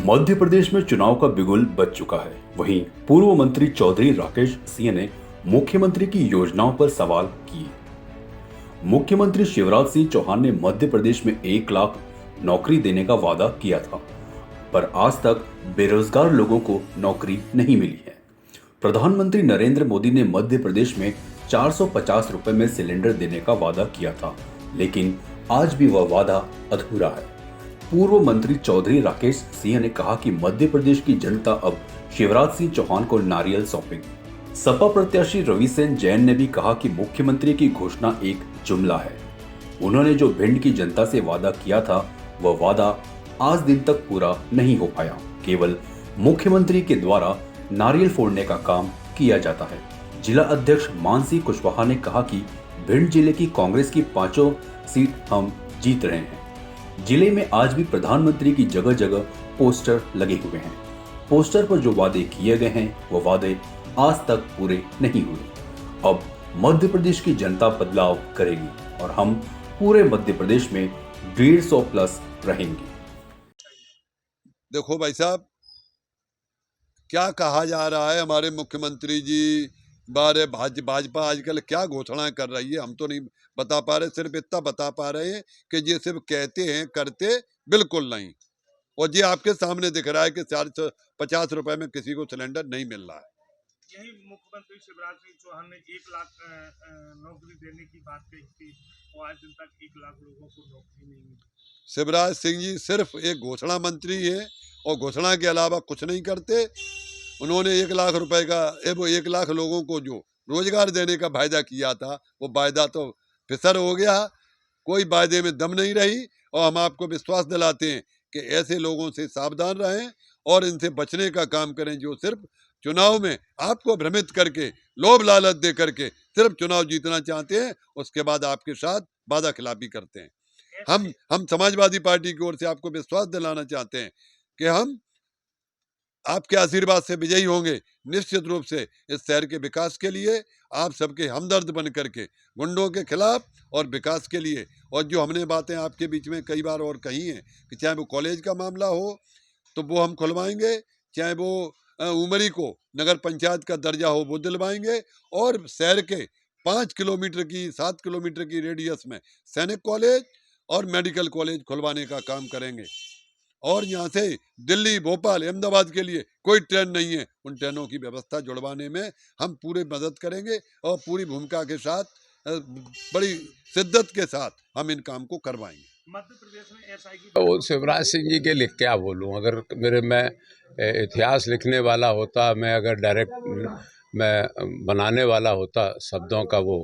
मध्य प्रदेश में चुनाव का बिगुल बज चुका है। वहीं पूर्व मंत्री चौधरी राकेश सिंह ने मुख्यमंत्री की योजनाओं पर सवाल किए। मुख्यमंत्री शिवराज सिंह चौहान ने मध्य प्रदेश में 1 लाख नौकरी देने का वादा किया था, पर आज तक बेरोजगार लोगों को नौकरी नहीं मिली है। प्रधानमंत्री नरेंद्र मोदी ने मध्य प्रदेश में 450 रुपए में सिलेंडर देने का वादा किया था, लेकिन आज भी वह वादा अधूरा है। पूर्व मंत्री चौधरी राकेश सिंह ने कहा कि मध्य प्रदेश की जनता अब शिवराज सिंह चौहान को नारियल सौंपेगी। सपा प्रत्याशी रविसेन जैन ने भी कहा कि मुख्यमंत्री की घोषणा एक जुमला है। उन्होंने जो भिंड की जनता से वादा किया था, वह वादा आज दिन तक पूरा नहीं हो पाया। केवल मुख्यमंत्री के द्वारा नारियल फोड़ने का काम किया जाता है। जिला अध्यक्ष मानसी कुशवाहा ने कहा कि भिंड जिले की कांग्रेस की 5 सीट हम जीत रहे हैं। जिले में आज भी प्रधानमंत्री की जगह जगह पोस्टर लगे हुए हैं। पोस्टर पर जो वादे किए गए हैं, वो वादे आज तक पूरे नहीं हुए। अब मध्य प्रदेश की जनता बदलाव करेगी और हम पूरे मध्य प्रदेश में 150 प्लस रहेंगे। देखो भाई साहब, क्या कहा जा रहा है हमारे मुख्यमंत्री जी बारे भाजपा आजकल क्या घोषणाएं कर रही है, हम तो नहीं बता पा रहे। सिर्फ इतना बता पा रहे हैं कि ये सिर्फ कहते हैं, करते बिल्कुल नहीं। और ये आपके सामने दिख रहा है कि 450 रुपए में किसी को सिलेंडर नहीं मिल रहा है। यही मुख्यमंत्री शिवराज सिंह चौहान ने 1 लाख नौकरी देने की बात कही थी, और आज दिन तक 1 लाख लोगों को नौकरी नहीं मिली। शिवराज सिंह जी सिर्फ एक घोषणा मंत्री है और घोषणा के अलावा कुछ नहीं करते। उन्होंने 1 लाख रुपए का, वो 1 लाख लोगों को जो रोजगार देने का वायदा किया था, वो वायदा तो फिसर हो गया। कोई वायदे में दम नहीं रही। और हम आपको विश्वास दिलाते हैं कि ऐसे लोगों से सावधान रहें और इनसे बचने का काम करें, जो सिर्फ चुनाव में आपको भ्रमित करके, लोभ लालच दे करके सिर्फ चुनाव जीतना चाहते हैं, उसके बाद आपके साथ वादा खिलाफी करते हैं। हम समाजवादी पार्टी की ओर से आपको विश्वास दिलाना चाहते हैं कि हम आपके आशीर्वाद से विजयी होंगे। निश्चित रूप से इस शहर के विकास के लिए आप सबके हमदर्द बन करके, गुंडों के खिलाफ और विकास के लिए। और जो हमने बातें आपके बीच में कई बार और कही हैं कि चाहे वो कॉलेज का मामला हो तो वो हम खुलवाएंगे, चाहे वो उमरी को नगर पंचायत का दर्जा हो वो दिलवाएंगे, और शहर के 5 किलोमीटर की 7 किलोमीटर की रेडियस में सैनिक कॉलेज और मेडिकल कॉलेज खुलवाने का काम करेंगे। और यहाँ से दिल्ली, भोपाल, अहमदाबाद के लिए कोई ट्रेन नहीं है, उन ट्रेनों की व्यवस्था जुड़वाने में हम पूरी मदद करेंगे और पूरी भूमिका के साथ, बड़ी शिद्दत के साथ हम इन काम को करवाएंगे। मध्य प्रदेश में एसआई की तो शिवराज सिंह जी के लिए क्या बोलूं। अगर मैं इतिहास लिखने वाला होता, मैं अगर डायरेक्ट मैं बनाने वाला होता शब्दों का वो,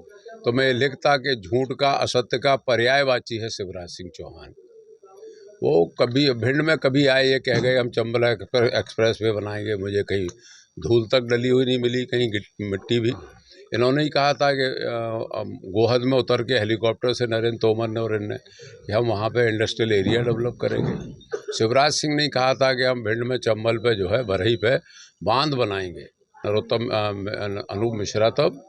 तो मैं लिखता कि झूठ का, असत्य का पर्यायवाची है शिवराज सिंह चौहान। वो कभी भिंड में कभी आए, ये कह गए हम चंबल एक्सप्रेस वे बनाएंगे, मुझे कहीं धूल तक डली हुई नहीं मिली, कहीं मिट्टी भी। इन्होंने ही कहा था कि गोहद में उतर के हेलीकॉप्टर से नरेंद्र तोमर ने और इनने कि हम वहाँ पे इंडस्ट्रियल एरिया डेवलप करेंगे। शिवराज सिंह ने कहा था कि हम भिंड में चंबल पे जो है बरही पे बांध बनाएंगे। नरोत्तम अनूप मिश्रा तब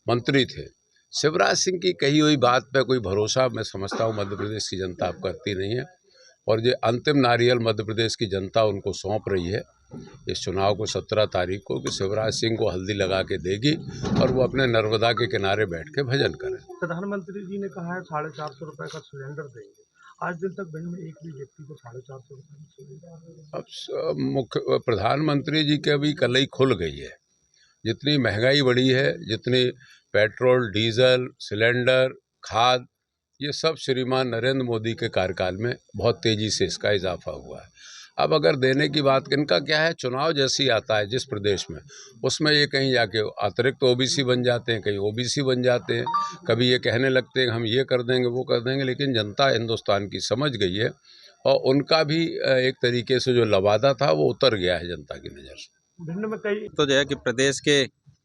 मंत्री थे। शिवराज सिंह की कही हुई बात पे कोई भरोसा मैं समझता हूँ मध्य प्रदेश की जनता अब करती नहीं है। और ये अंतिम नारियल मध्य प्रदेश की जनता उनको सौंप रही है इस चुनाव को 17 तारीख को, कि शिवराज सिंह को हल्दी लगा के देगी और वो अपने नर्मदा के किनारे बैठ के भजन करें। प्रधानमंत्री जी ने कहा है 450 रुपए का सिलेंडर देंगे। आज दिन तक भिंड में एक भी व्यक्ति को 450 रुपए का सिलेंडर। अब मुख्य प्रधानमंत्री जी की अभी कलई खुल गई है। जितनी महंगाई बढ़ी है, जितनी पेट्रोल, डीजल, सिलेंडर, खाद, ये सब श्रीमान नरेंद्र मोदी के कार्यकाल में बहुत तेज़ी से इसका इजाफा हुआ है। अब अगर देने की बात, इनका क्या है, चुनाव जैसी आता है जिस प्रदेश में, उसमें ये कहीं जाके अतिरिक्त ओबीसी बन जाते हैं, कहीं ओबीसी बन जाते हैं, कभी ये कहने लगते हैं हम ये कर देंगे, वो कर देंगे। लेकिन जनता हिंदुस्तान की समझ गई है और उनका भी एक तरीके से जो लवादा था वो उतर गया है जनता की नज़र से। भिंड में कई तो जो है कि प्रदेश के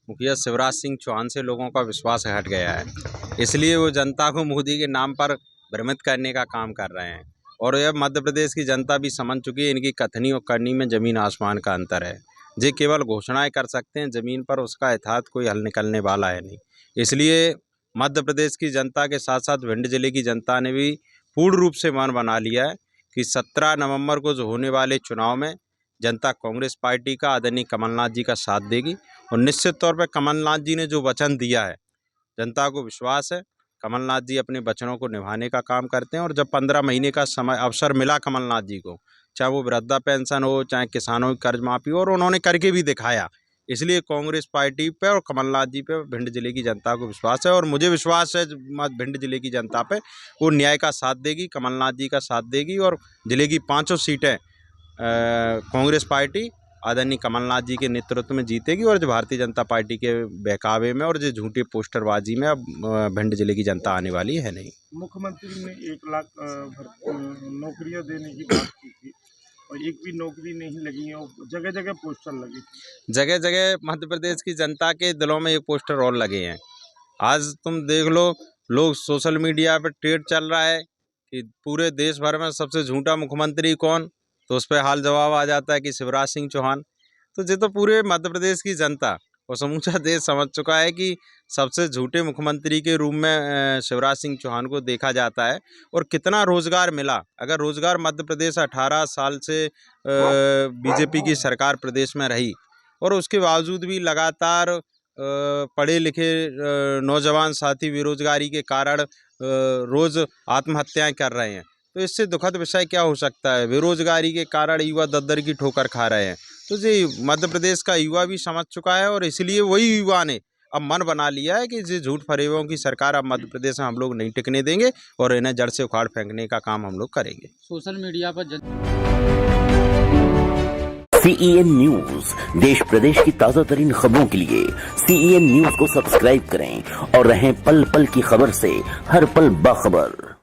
मुखिया शिवराज सिंह चौहान से लोगों का विश्वास हट गया है, इसलिए वो जनता को मोदी के नाम पर भ्रमित करने का काम कर रहे हैं। और यह मध्य प्रदेश की जनता भी समझ चुकी है, इनकी कथनी और करनी में ज़मीन आसमान का अंतर है। ये केवल घोषणाएं कर सकते हैं, ज़मीन पर उसका यथार्थ कोई हल निकलने वाला है नहीं। इसलिए मध्य प्रदेश की जनता के साथ साथ भिंड जिले की जनता ने भी पूर्ण रूप से मन बना लिया है कि 17 नवंबर को जो होने वाले चुनाव में जनता कांग्रेस पार्टी का, आदरणीय कमलनाथ जी का साथ देगी। और निश्चित तौर पर कमलनाथ जी ने जो वचन दिया है, जनता को विश्वास है कमलनाथ जी अपने वचनों को निभाने का काम करते हैं। और जब 15 महीने का समय अवसर मिला कमलनाथ जी को, चाहे वो वृद्धा पेंशन हो, चाहे किसानों की कर्ज माफ़ी हो, और उन्होंने करके भी दिखाया। इसलिए कांग्रेस पार्टी पे और कमलनाथ जी पे भिंड जिले की जनता को विश्वास है। और मुझे विश्वास है भिंड जिले की जनता पे वो न्याय का साथ देगी, कमलनाथ जी का साथ देगी। और जिले की 5 सीटें कांग्रेस पार्टी आदरणीय कमलनाथ जी के नेतृत्व में जीतेगी। और जो भारतीय जनता पार्टी के बहकावे में और जो झूठी पोस्टरबाजी में अब भिंड जिले की जनता आने वाली है नहीं। मुख्यमंत्री ने 1 लाख नौकरियां देने की बात की थी और एक भी नौकरी नहीं लगी है और जगह जगह पोस्टर लगे। जगह जगह मध्य प्रदेश की जनता के दिलों में ये पोस्टर और लगे हैं। आज तुम देख लो, लोग सोशल मीडिया पर ट्रेड चल रहा है कि पूरे देश भर में सबसे झूठा मुख्यमंत्री कौन, तो उस पर हाल जवाब आ जाता है कि शिवराज सिंह चौहान। तो ये तो पूरे मध्य प्रदेश की जनता और समूचा देश समझ चुका है कि सबसे झूठे मुख्यमंत्री के रूप में शिवराज सिंह चौहान को देखा जाता है। और कितना रोजगार मिला, अगर रोजगार मध्य प्रदेश 18 साल से बीजेपी की सरकार प्रदेश में रही और उसके बावजूद भी लगातार पढ़े लिखे नौजवान साथी बेरोजगारी के कारण रोज़ आत्महत्याएं कर रहे हैं, तो इससे दुखद विषय क्या हो सकता है। बेरोजगारी के कारण युवा दद्दर की ठोकर खा रहे हैं। तो ये मध्य प्रदेश का युवा भी समझ चुका है और इसलिए वही युवा ने अब मन बना लिया है कि ये झूठ फरेबों की सरकार अब मध्य प्रदेश में हम लोग नहीं टिकने देंगे और इन्हें जड़ से उखाड़ फेंकने का काम हम लोग करेंगे। सोशल मीडिया पर CEN न्यूज देश प्रदेश की ताजा तरीन खबरों के लिए CEN न्यूज को सब्सक्राइब करें और रहें पल पल की खबर से हर पल बाखबर।